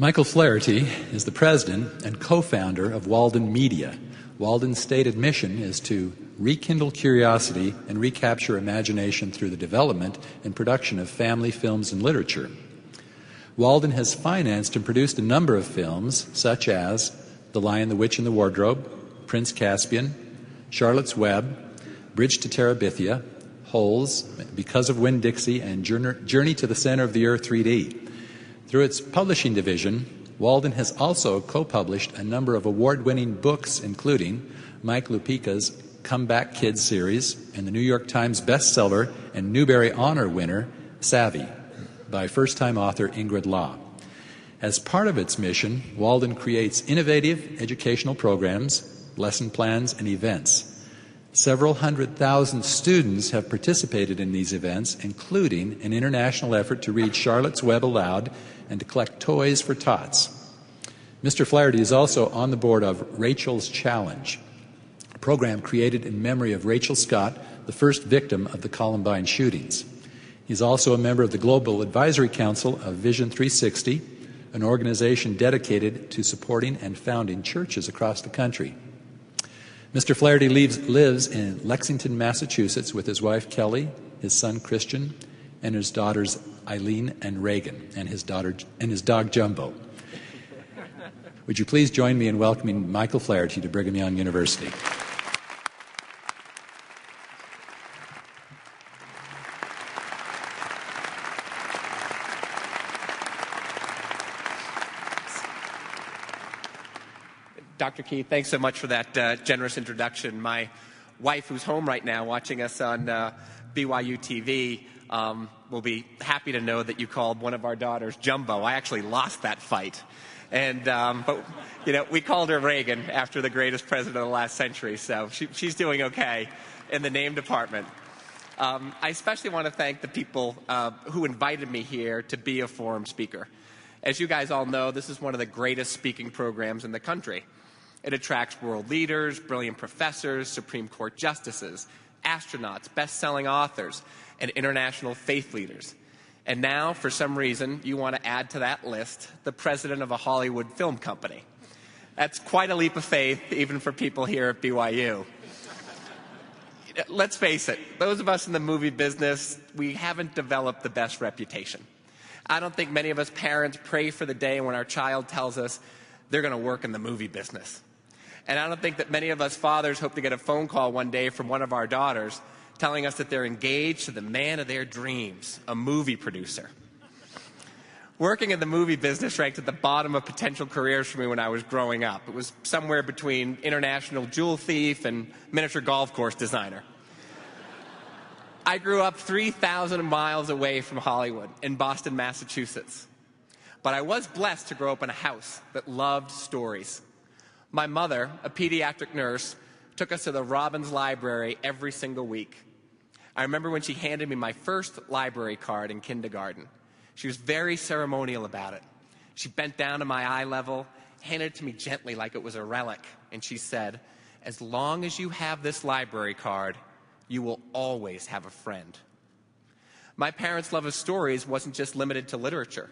Michael Flaherty is the president and co-founder of Walden Media. Walden's stated mission is to rekindle curiosity and recapture imagination through the development and production of family films and literature. Walden has financed and produced a number of films such as The Lion, the Witch, and the Wardrobe, Prince Caspian, Charlotte's Web, Bridge to Terabithia, Holes, Because of Winn-Dixie, and Journey to the Center of the Earth 3D. Through its publishing division, Walden has also co-published a number of award-winning books, including Mike Lupica's Comeback Kids series and the New York Times bestseller and Newbery Honor winner, Savvy, by first-time author Ingrid Law. As part of its mission, Walden creates innovative educational programs, lesson plans, and events. Several 100,000 students have participated in these events, including an international effort to read Charlotte's Web aloud and to collect toys for tots. Mr. Flaherty is also on the board of Rachel's Challenge, a program created in memory of Rachel Scott, the first victim of the Columbine shootings. He's also a member of the Global Advisory Council of Vision 360, an organization dedicated to supporting and founding churches across the country. Mr. Flaherty lives in Lexington, Massachusetts with his wife Kelly, his son Christian, and his daughters Eileen and Reagan, and his dog Jumbo. Would you please join me in welcoming Michael Flaherty to Brigham Young University? Dr. Keith, thanks so much for that generous introduction. My wife, who's home right now watching us on BYU TV, will be happy to know that you called one of our daughters Jumbo. I actually lost that fight. And but we called her Reagan after the greatest president of the last century, so she's doing okay in the name department. I especially want to thank the people who invited me here to be a forum speaker. As you guys all know, this is one of the greatest speaking programs in the country. It attracts world leaders, brilliant professors, Supreme Court justices, astronauts, best-selling authors, and international faith leaders. And now, for some reason, you want to add to that list the president of a Hollywood film company. That's quite a leap of faith, even for people here at BYU. Let's face it, those of us in the movie business, we haven't developed the best reputation. I don't think many of us parents pray for the day when our child tells us they're going to work in the movie business. And I don't think that many of us fathers hope to get a phone call one day from one of our daughters telling us that they're engaged to the man of their dreams, a movie producer. Working in the movie business ranked at the bottom of potential careers for me when I was growing up. It was somewhere between international jewel thief and miniature golf course designer. I grew up 3,000 miles away from Hollywood in Boston, Massachusetts. But I was blessed to grow up in a house that loved stories. My mother, a pediatric nurse, took us to the Robbins Library every single week. I remember when she handed me my first library card in kindergarten. She was very ceremonial about it. She bent down to my eye level, handed it to me gently like it was a relic, and she said, "As long as you have this library card, you will always have a friend." My parents' love of stories wasn't just limited to literature.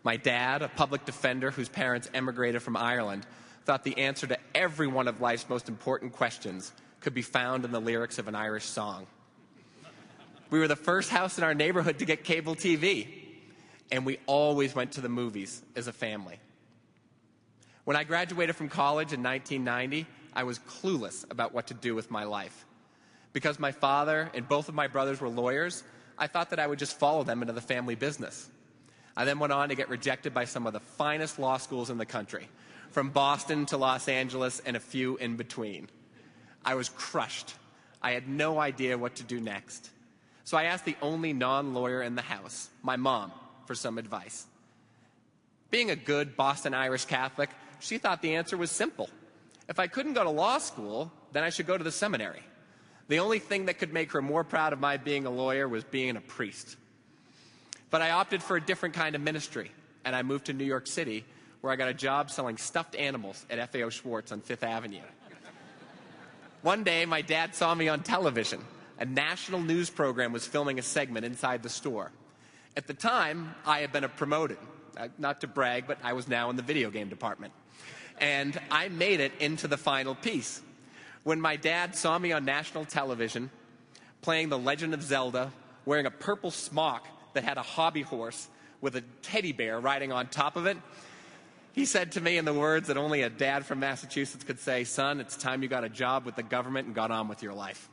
My dad, a public defender whose parents emigrated from Ireland, thought the answer to every one of life's most important questions could be found in the lyrics of an Irish song. We were the first house in our neighborhood to get cable TV, and we always went to the movies as a family. When I graduated from college in 1990, I was clueless about what to do with my life. Because my father and both of my brothers were lawyers, I thought that I would just follow them into the family business. I then went on to get rejected by some of the finest law schools in the country, from Boston to Los Angeles and a few in between. I was crushed. I had no idea what to do next. So I asked the only non-lawyer in the house, my mom, for some advice. Being a good Boston Irish Catholic, she thought the answer was simple. If I couldn't go to law school, then I should go to the seminary. The only thing that could make her more proud of my being a lawyer was being a priest. But I opted for a different kind of ministry, and I moved to New York City, where I got a job selling stuffed animals at FAO Schwartz on Fifth Avenue. One day, my dad saw me on television. A national news program was filming a segment inside the store. At the time, I had been promoted, Not to brag, but I was now in the video game department. And I made it into the final piece. When my dad saw me on national television playing The Legend of Zelda, wearing a purple smock that had a hobby horse with a teddy bear riding on top of it, he said to me in the words that only a dad from Massachusetts could say, "Son, it's time you got a job with the government and got on with your life."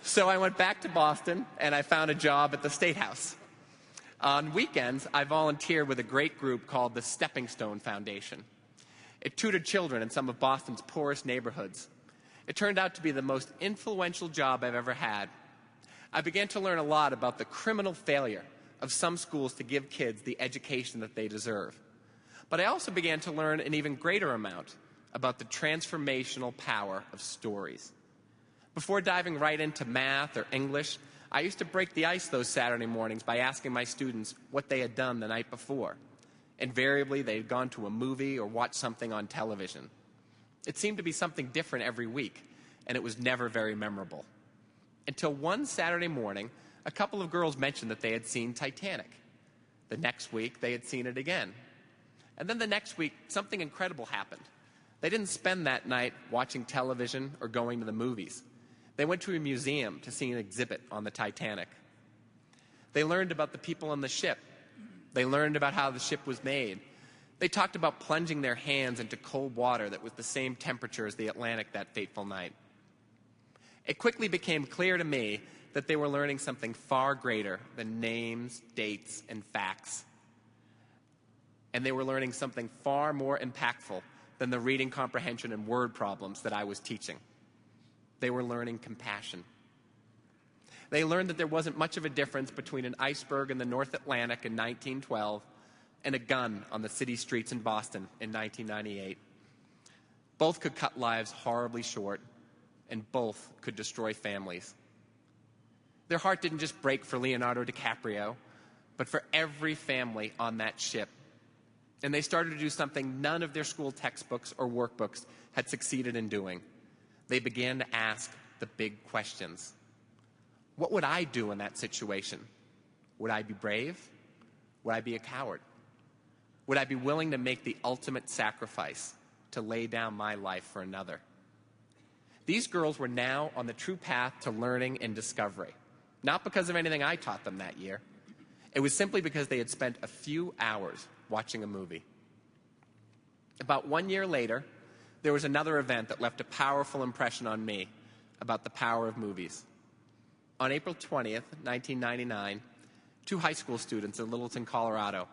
So I went back to Boston and I found a job at the State House. On weekends, I volunteered with a great group called the Stepping Stone Foundation. It tutored children in some of Boston's poorest neighborhoods. It turned out to be the most influential job I've ever had. I began to learn a lot about the criminal failure of some schools to give kids the education that they deserve. But I also began to learn an even greater amount about the transformational power of stories. Before diving right into math or English, I used to break the ice those Saturday mornings by asking my students what they had done the night before. Invariably, they had gone to a movie or watched something on television. It seemed to be something different every week, and it was never very memorable. Until one Saturday morning, a couple of girls mentioned that they had seen Titanic. The next week, they had seen it again. And then the next week, something incredible happened. They didn't spend that night watching television or going to the movies. They went to a museum to see an exhibit on the Titanic. They learned about the people on the ship. They learned about how the ship was made. They talked about plunging their hands into cold water that was the same temperature as the Atlantic that fateful night. It quickly became clear to me that they were learning something far greater than names, dates, and facts. And they were learning something far more impactful than the reading comprehension and word problems that I was teaching. They were learning compassion. They learned that there wasn't much of a difference between an iceberg in the North Atlantic in 1912 and a gun on the city streets in Boston in 1998. Both could cut lives horribly short, and both could destroy families. Their heart didn't just break for Leonardo DiCaprio, but for every family on that ship. And they started to do something none of their school textbooks or workbooks had succeeded in doing. They began to ask the big questions. What would I do in that situation? Would I be brave? Would I be a coward? Would I be willing to make the ultimate sacrifice to lay down my life for another? These girls were now on the true path to learning and discovery, not because of anything I taught them that year. It was simply because they had spent a few hours watching a movie. About 1 year later, there was another event that left a powerful impression on me about the power of movies. On April 20th, 1999, 2 high school students in Littleton, Colorado,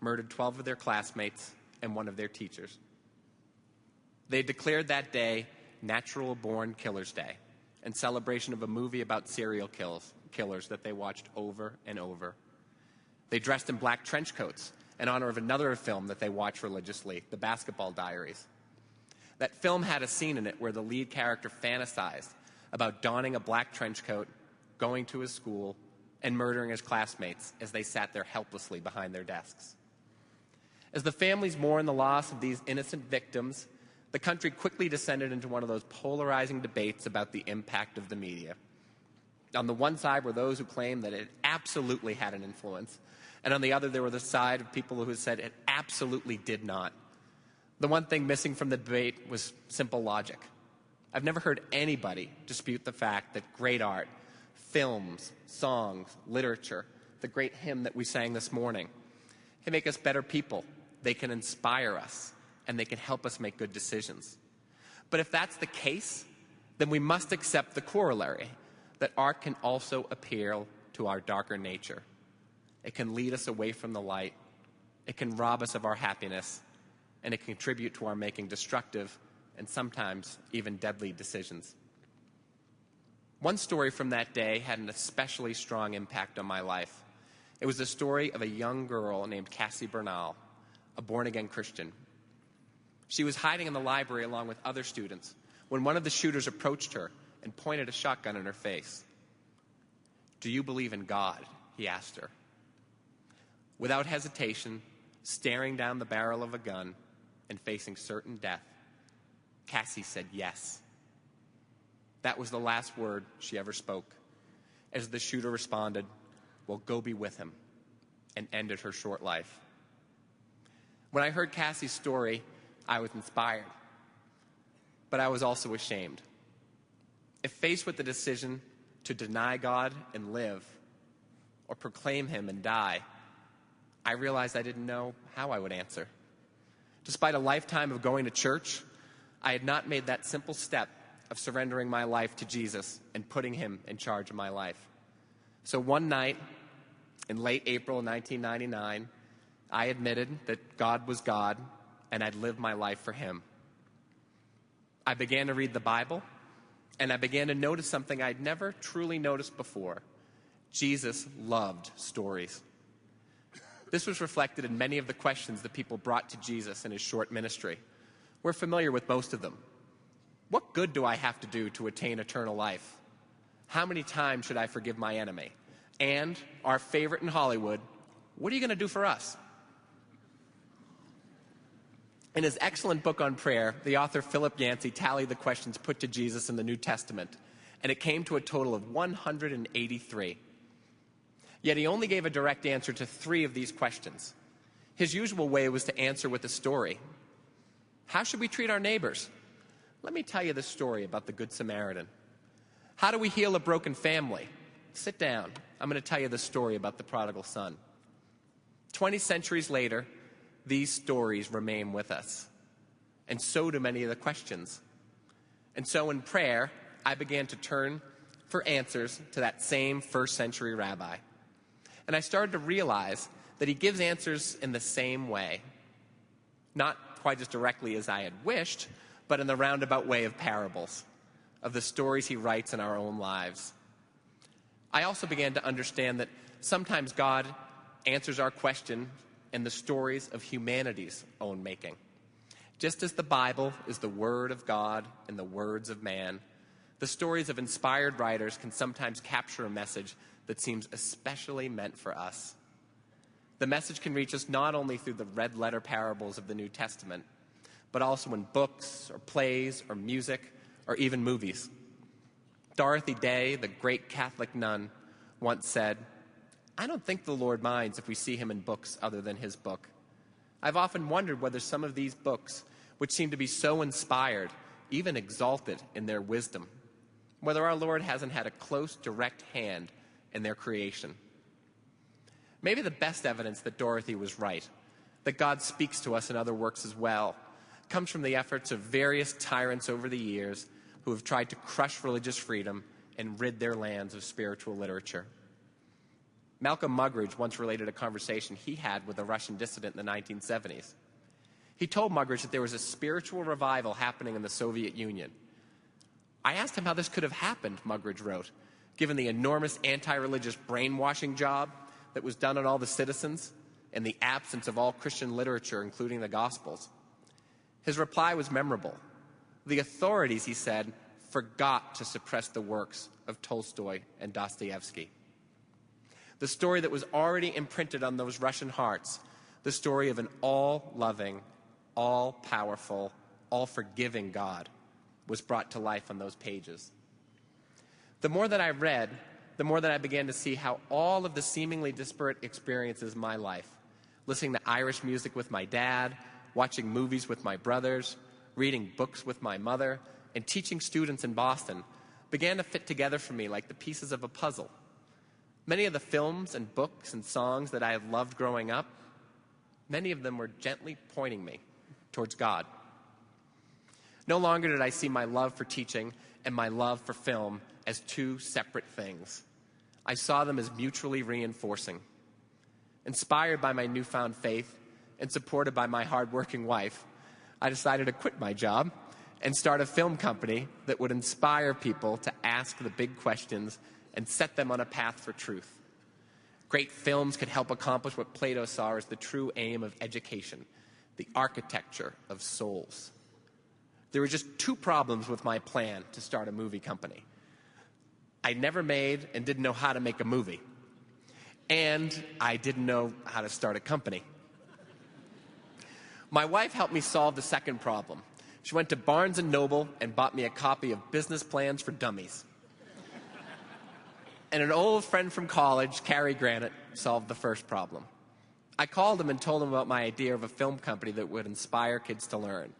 murdered 12 of their classmates and 1 of their teachers. They declared that day Natural Born Killers Day, in celebration of a movie about serial killers that they watched over and over. They dressed in black trench coats in honor of another film that they watched religiously, The Basketball Diaries. That film had a scene in it where the lead character fantasized about donning a black trench coat, going to his school, and murdering his classmates as they sat there helplessly behind their desks. As the families mourned the loss of these innocent victims, the country quickly descended into one of those polarizing debates about the impact of the media. On the one side were those who claimed that it absolutely had an influence, and on the other there were the side of people who said it absolutely did not. The one thing missing from the debate was simple logic. I've never heard anybody dispute the fact that great art, films, songs, literature, the great hymn that we sang this morning, can make us better people. They can inspire us, and they can help us make good decisions. But if that's the case, then we must accept the corollary, that art can also appeal to our darker nature. It can lead us away from the light. It can rob us of our happiness, and it can contribute to our making destructive and sometimes even deadly decisions. One story from that day had an especially strong impact on my life. It was the story of a young girl named Cassie Bernal, a born-again Christian. She was hiding in the library along with other students when one of the shooters approached her and pointed a shotgun in her face. "Do you believe in God?" he asked her. Without hesitation, staring down the barrel of a gun and facing certain death, Cassie said yes. That was the last word she ever spoke, as the shooter responded, "Well, go be with him." and ended her short life. When I heard Cassie's story, I was inspired, but I was also ashamed. If faced with the decision to deny God and live, or proclaim him and die, I realized I didn't know how I would answer. Despite a lifetime of going to church, I had not made that simple step of surrendering my life to Jesus and putting him in charge of my life. So one night, in late April 1999, I admitted that God was God and I'd lived my life for him. I began to read the Bible, and I began to notice something I'd never truly noticed before. Jesus loved stories. This was reflected in many of the questions that people brought to Jesus in his short ministry. We're familiar with most of them. What good do I have to do to attain eternal life? How many times should I forgive my enemy? And, our favorite in Hollywood, what are you going to do for us? In his excellent book on prayer, the author Philip Yancey tallied the questions put to Jesus in the New Testament, and it came to a total of 183. Yet he only gave a direct answer to 3 of these questions. His usual way was to answer with a story. How should we treat our neighbors? Let me tell you the story about the Good Samaritan. How do we heal a broken family? Sit down. I'm going to tell you the story about the prodigal son. 20 centuries later, these stories remain with us. And so do many of the questions. And so in prayer, I began to turn for answers to that same first century rabbi. And I started to realize that he gives answers in the same way. Not quite as directly as I had wished, but in the roundabout way of parables, of the stories he writes in our own lives. I also began to understand that sometimes God answers our question in the stories of humanity's own making. Just as the Bible is the Word of God and the words of man, the stories of inspired writers can sometimes capture a message that seems especially meant for us. The message can reach us not only through the red-letter parables of the New Testament, but also in books or plays or music or even movies. Dorothy Day, the great Catholic nun, once said, "I don't think the Lord minds if we see him in books other than his book. I've often wondered whether some of these books, which seem to be so inspired, even exalted in their wisdom, whether our Lord hasn't had a close, direct hand in their creation." Maybe the best evidence that Dorothy was right, that God speaks to us in other works as well, comes from the efforts of various tyrants over the years who have tried to crush religious freedom and rid their lands of spiritual literature. Malcolm Muggeridge once related a conversation he had with a Russian dissident in the 1970s. He told Muggeridge that there was a spiritual revival happening in the Soviet Union. I asked him how this could have happened, Muggeridge wrote, given the enormous anti-religious brainwashing job that was done on all the citizens and the absence of all Christian literature, including the Gospels. His reply was memorable. The authorities, he said, forgot to suppress the works of Tolstoy and Dostoevsky. The story that was already imprinted on those Russian hearts, the story of an all-loving, all-powerful, all-forgiving God, was brought to life on those pages. The more that I read, the more that I began to see how all of the seemingly disparate experiences in my life, listening to Irish music with my dad, watching movies with my brothers, reading books with my mother, and teaching students in Boston, began to fit together for me like the pieces of a puzzle. Many of the films and books and songs that I had loved growing up, many of them were gently pointing me towards God. No longer did I see my love for teaching and my love for film as two separate things. I saw them as mutually reinforcing. Inspired by my newfound faith and supported by my hardworking wife, I decided to quit my job and start a film company that would inspire people to ask the big questions and set them on a path for truth. Great films could help accomplish what Plato saw as the true aim of education, the architecture of souls. There were just two problems with my plan to start a movie company. I never made and didn't know how to make a movie. And I didn't know how to start a company. My wife helped me solve the second problem. She went to Barnes & Noble and bought me a copy of Business Plans for Dummies. And an old friend from college, Cary Granite, solved the first problem. I called him and told him about my idea of a film company that would inspire kids to learn.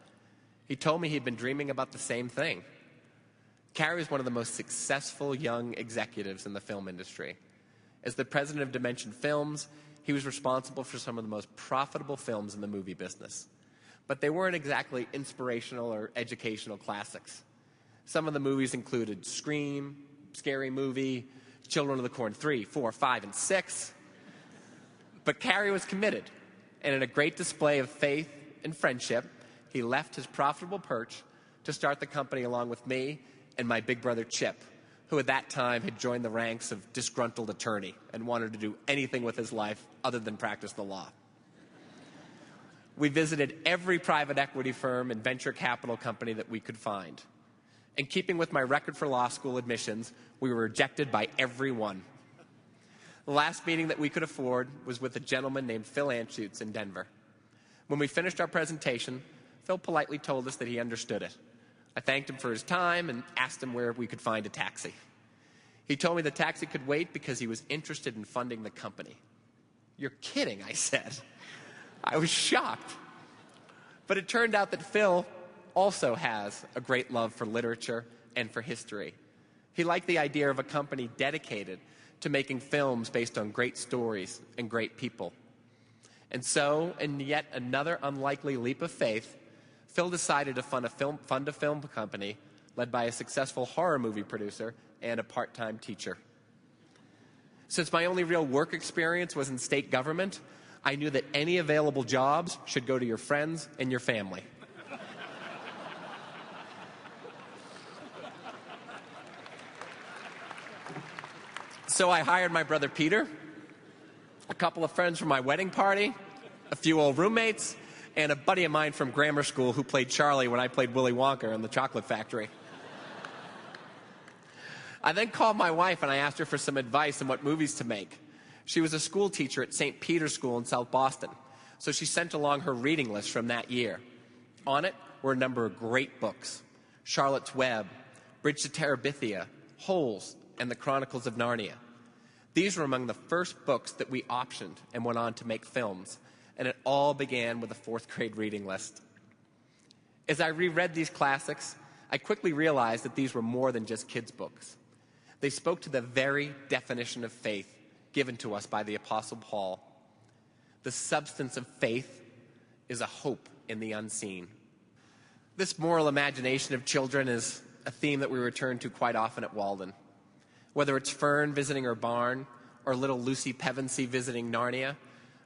He told me he'd been dreaming about the same thing. Cary was one of the most successful young executives in the film industry. As the president of Dimension Films, he was responsible for some of the most profitable films in the movie business. But they weren't exactly inspirational or educational classics. Some of the movies included Scream, Scary Movie, Children of the Corn 3, 4, 5, and 6. But Cary was committed, and in a great display of faith and friendship, he left his profitable perch to start the company along with me and my big brother Chip, who at that time had joined the ranks of disgruntled attorney and wanted to do anything with his life other than practice the law. We visited every private equity firm and venture capital company that we could find. In keeping with my record for law school admissions, we were rejected by every one. The last meeting that we could afford was with a gentleman named Phil Anschutz in Denver. When we finished our presentation, Phil politely told us that he understood it. I thanked him for his time and asked him where we could find a taxi. He told me the taxi could wait because he was interested in funding the company. You're kidding, I said. I was shocked. But it turned out that Phil also has a great love for literature and for history. He liked the idea of a company dedicated to making films based on great stories and great people. And so, in yet another unlikely leap of faith, Phil decided to fund a film company led by a successful horror movie producer and a part-time teacher. Since my only real work experience was in state government, I knew that any available jobs should go to your friends and your family. So I hired my brother Peter, a couple of friends from my wedding party, a few old roommates, and a buddy of mine from grammar school who played Charlie when I played Willy Wonka in the Chocolate Factory. I then called my wife and I asked her for some advice on what movies to make. She was a school teacher at St. Peter's School in South Boston, so she sent along her reading list from that year. On it were a number of great books: Charlotte's Web, Bridge to Terabithia, Holes, and The Chronicles of Narnia. These were among the first books that we optioned and went on to make films, and it all began with a fourth grade reading list. As I reread these classics, I quickly realized that these were more than just kids' books. They spoke to the very definition of faith given to us by the Apostle Paul. The substance of faith is a hope in the unseen. This moral imagination of children is a theme that we return to quite often at Walden. Whether it's Fern visiting her barn or little Lucy Pevensey visiting Narnia,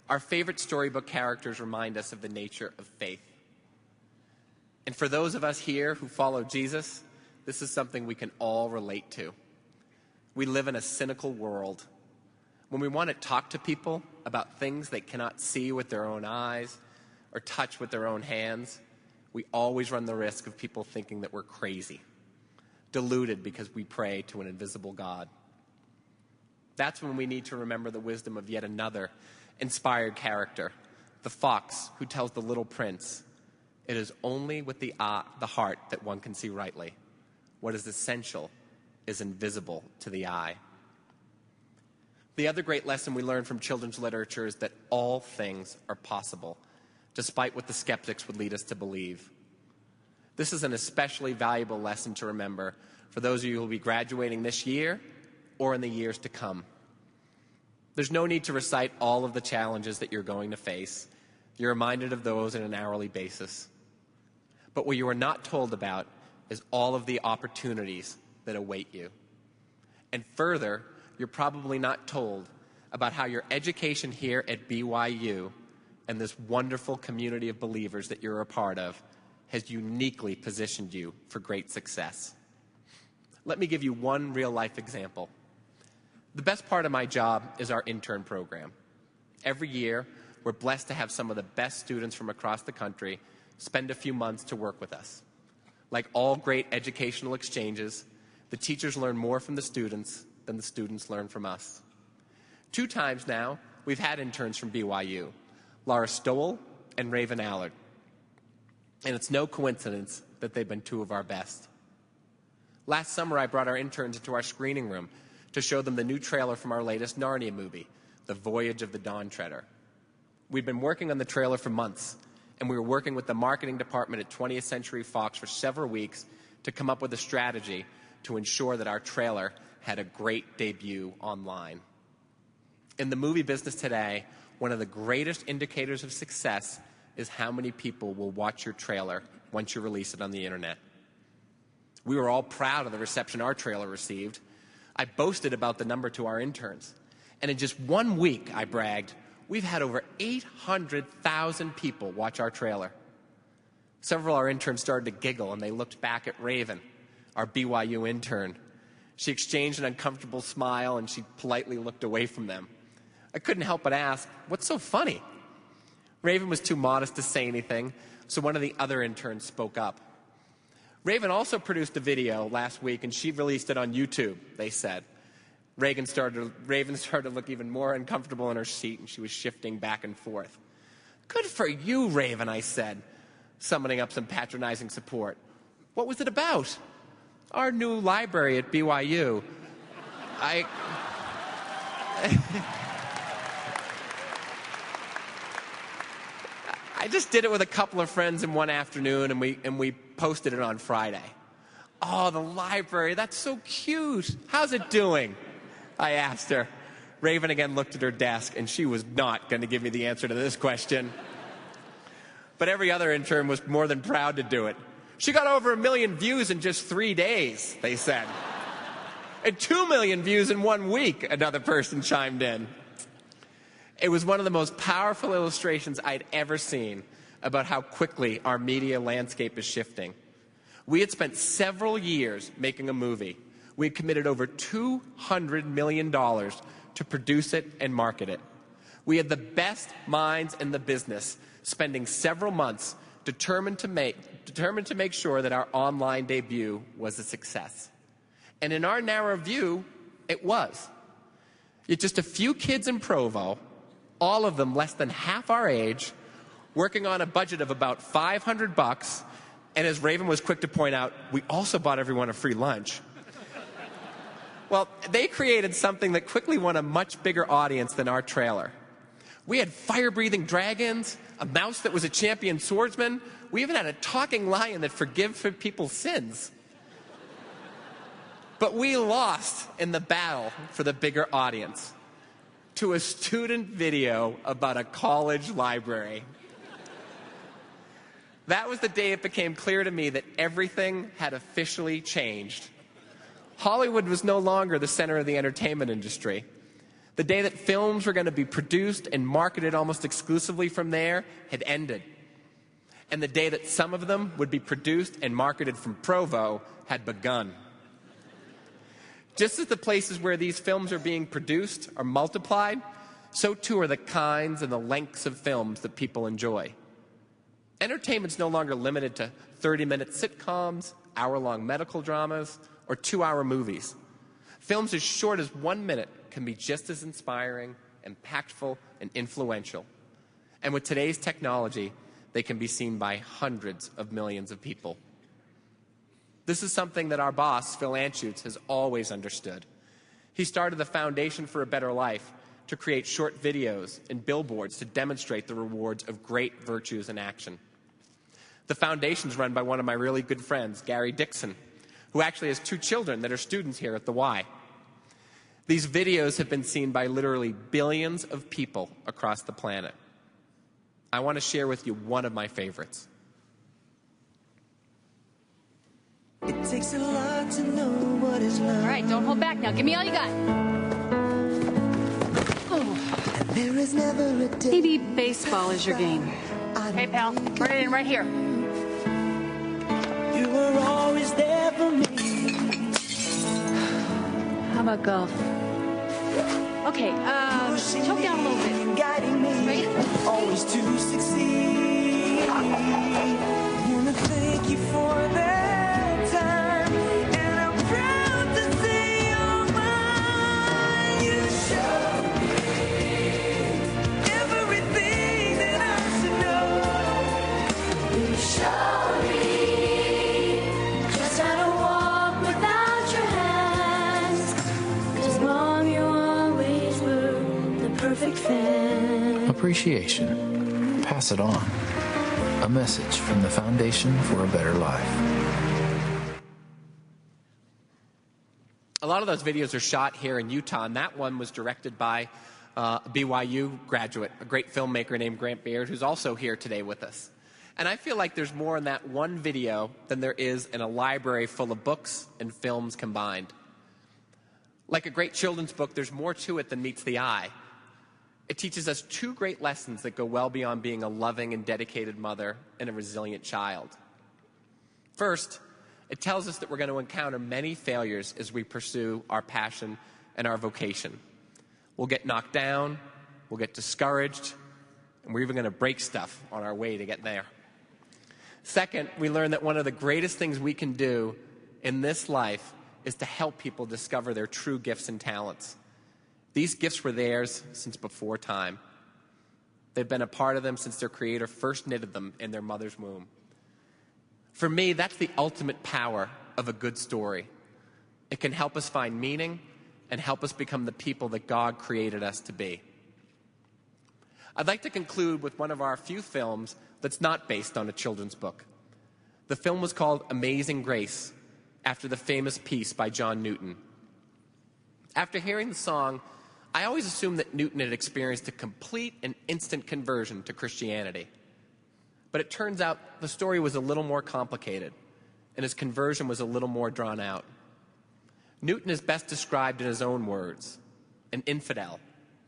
our favorite storybook characters remind us of the nature of faith. And for those of us here who follow Jesus, this is something we can all relate to. We live in a cynical world. When we want to talk to people about things they cannot see with their own eyes or touch with their own hands, we always run the risk of people thinking that we're crazy, deluded because we pray to an invisible God. That's when we need to remember the wisdom of yet another inspired character, the fox who tells the little prince, "It is only with the heart that one can see rightly. What is essential is invisible to the eye." The other great lesson we learn from children's literature is that all things are possible, despite what the skeptics would lead us to believe. This is an especially valuable lesson to remember for those of you who will be graduating this year or in the years to come. There's no need to recite all of the challenges that you're going to face. You're reminded of those on an hourly basis. But what you are not told about is all of the opportunities that await you. And further, you're probably not told about how your education here at BYU and this wonderful community of believers that you're a part of has uniquely positioned you for great success. Let me give you one real-life example. The best part of my job is our intern program. Every year, we're blessed to have some of the best students from across the country spend a few months to work with us. Like all great educational exchanges, the teachers learn more from the students than the students learn from us. 2 times now, we've had interns from BYU, Laura Stowell and Raven Allard. And it's no coincidence that they've been 2 of our best. Last summer, I brought our interns into our screening room to show them the new trailer from our latest Narnia movie, The Voyage of the Dawn Treader. We'd been working on the trailer for months, and we were working with the marketing department at 20th Century Fox for several weeks to come up with a strategy to ensure that our trailer had a great debut online. In the movie business today, one of the greatest indicators of success is how many people will watch your trailer once you release it on the internet. We were all proud of the reception our trailer received. I boasted about the number to our interns. And in just 1 week, I bragged, we've had over 800,000 people watch our trailer. Several of our interns started to giggle, and they looked back at Raven, our BYU intern. She exchanged an uncomfortable smile, and she politely looked away from them. I couldn't help but ask, what's so funny? Raven was too modest to say anything, so one of the other interns spoke up. Raven also produced a video last week, and she released it on YouTube, they said. Raven started to look even more uncomfortable in her seat, and she was shifting back and forth. Good for you, Raven, I said, summoning up some patronizing support. What was it about? Our new library at BYU. I just did it with a couple of friends in one afternoon, and we posted it on Friday. Oh, the library, that's so cute. How's it doing? I asked her. Raven again looked at her desk, and she was not going to give me the answer to this question. But every other intern was more than proud to do it. She got over 1 million views in just 3 days, they said. And 2 million views in 1 week, another person chimed in. It was one of the most powerful illustrations I'd ever seen about how quickly our media landscape is shifting. We had spent several years making a movie. We had committed over $200 million to produce it and market it. We had the best minds in the business, spending several months determined to make sure that our online debut was a success. And in our narrow view, it was. Yet just a few kids in Provo, all of them less than half our age, working on a budget of about $500, and as Raven was quick to point out, we also bought everyone a free lunch. Well, they created something that quickly won a much bigger audience than our trailer. We had fire-breathing dragons, a mouse that was a champion swordsman. We even had a talking lion that forgives people's sins. But we lost in the battle for the bigger audience to a student video about a college library. That was the day it became clear to me that everything had officially changed. Hollywood was no longer the center of the entertainment industry. The day that films were going to be produced and marketed almost exclusively from there had ended. And the day that some of them would be produced and marketed from Provo had begun. Just as the places where these films are being produced are multiplied, so too are the kinds and the lengths of films that people enjoy. Entertainment's no longer limited to 30-minute sitcoms, hour-long medical dramas, or 2-hour movies. Films as short as 1 minute can be just as inspiring, impactful, and influential. And with today's technology, they can be seen by hundreds of millions of people. This is something that our boss, Phil Anschutz, has always understood. He started the Foundation for a Better Life to create short videos and billboards to demonstrate the rewards of great virtues in action. The foundation's run by one of my really good friends, Gary Dixon, who actually has 2 children that are students here at the Y. These videos have been seen by literally billions of people across the planet. I want to share with you one of my favorites. It takes a lot to know what is love. All right, don't hold back now. Give me all you got. And there is never a day. Maybe baseball is your game. Hey, pal, put it in right here. You were always there for me. How about golf? Okay, choke down a little bit. Guiding me, Right? always to succeed. Wanna thank you for that time, and I'm proud to say you're mine. You showed me everything that I should know. You showed me just how to walk without your hands. 'Cause Mom, you always were the perfect fan. A appreciation. Pass it on. A message from the Foundation for a Better Life. A lot of those videos are shot here in Utah, and that one was directed by a BYU graduate, a great filmmaker named Grant Beard, who's also here today with us. And I feel like there's more in that one video than there is in a library full of books and films combined. Like a great children's book, there's more to it than meets the eye. It teaches us two great lessons that go well beyond being a loving and dedicated mother and a resilient child. First, it tells us that we're going to encounter many failures as we pursue our passion and our vocation. We'll get knocked down, we'll get discouraged, and we're even going to break stuff on our way to get there. Second, we learn that one of the greatest things we can do in this life is to help people discover their true gifts and talents. These gifts were theirs since before time. They've been a part of them since their Creator first knitted them in their mother's womb. For me, that's the ultimate power of a good story. It can help us find meaning and help us become the people that God created us to be. I'd like to conclude with one of our few films that's not based on a children's book. The film was called Amazing Grace, after the famous piece by John Newton. After hearing the song, I always assumed that Newton had experienced a complete and instant conversion to Christianity. But it turns out the story was a little more complicated, and his conversion was a little more drawn out. Newton is best described in his own words: an infidel,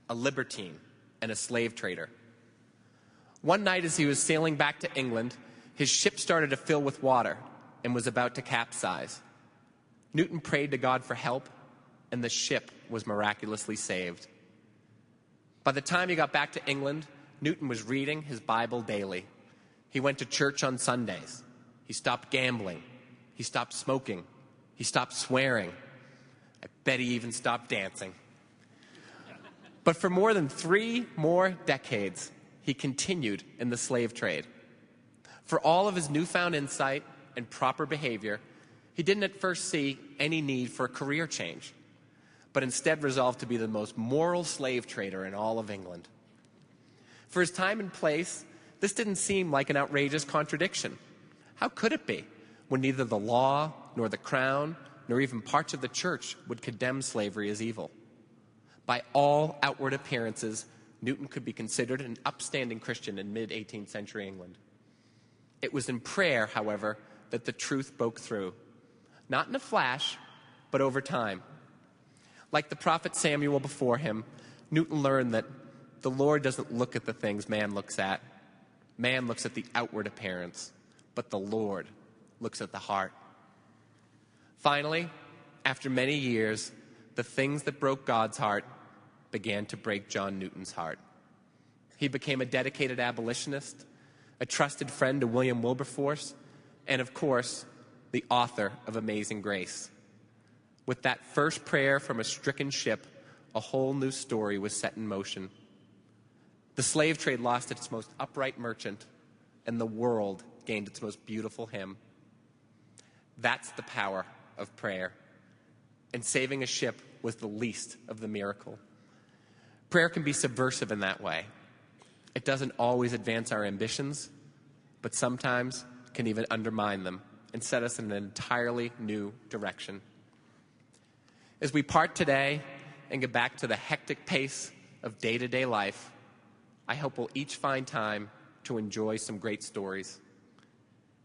a libertine, and a slave trader. One night as he was sailing back to England, his ship started to fill with water and was about to capsize. Newton prayed to God for help, and the ship was miraculously saved. By the time he got back to England, Newton was reading his Bible daily. He went to church on Sundays. He stopped gambling. He stopped smoking. He stopped swearing. I bet he even stopped dancing. But for more than 3 more decades, he continued in the slave trade. For all of his newfound insight and proper behavior, he didn't at first see any need for a career change, but instead resolved to be the most moral slave trader in all of England. For his time and place, this didn't seem like an outrageous contradiction. How could it be, when neither the law, nor the crown, nor even parts of the church would condemn slavery as evil? By all outward appearances, Newton could be considered an upstanding Christian in mid-18th century England. It was in prayer, however, that the truth broke through. Not in a flash, but over time. Like the prophet Samuel before him, Newton learned that the Lord doesn't look at the things man looks at. Man looks at the outward appearance, but the Lord looks at the heart. Finally, after many years, the things that broke God's heart began to break John Newton's heart. He became a dedicated abolitionist, a trusted friend to William Wilberforce, and of course, the author of Amazing Grace. With that first prayer from a stricken ship, a whole new story was set in motion. The slave trade lost its most upright merchant, and the world gained its most beautiful hymn. That's the power of prayer. And saving a ship was the least of the miracle. Prayer can be subversive in that way. It doesn't always advance our ambitions, but sometimes can even undermine them and set us in an entirely new direction. As we part today and get back to the hectic pace of day-to-day life, I hope we'll each find time to enjoy some great stories.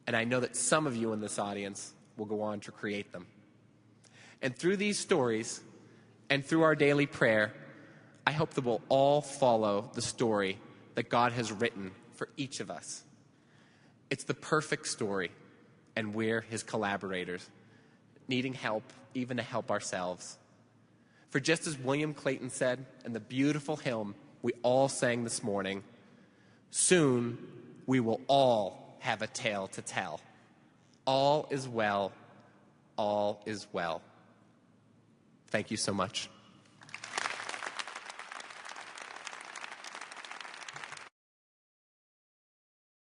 And I know that some of you in this audience will go on to create them. And through these stories and through our daily prayer, I hope that we'll all follow the story that God has written for each of us. It's the perfect story, and we're his collaborators, needing help even to help ourselves. For just as William Clayton said in the beautiful hymn we all sang this morning, soon we will all have a tale to tell. All is well, all is well. Thank you so much.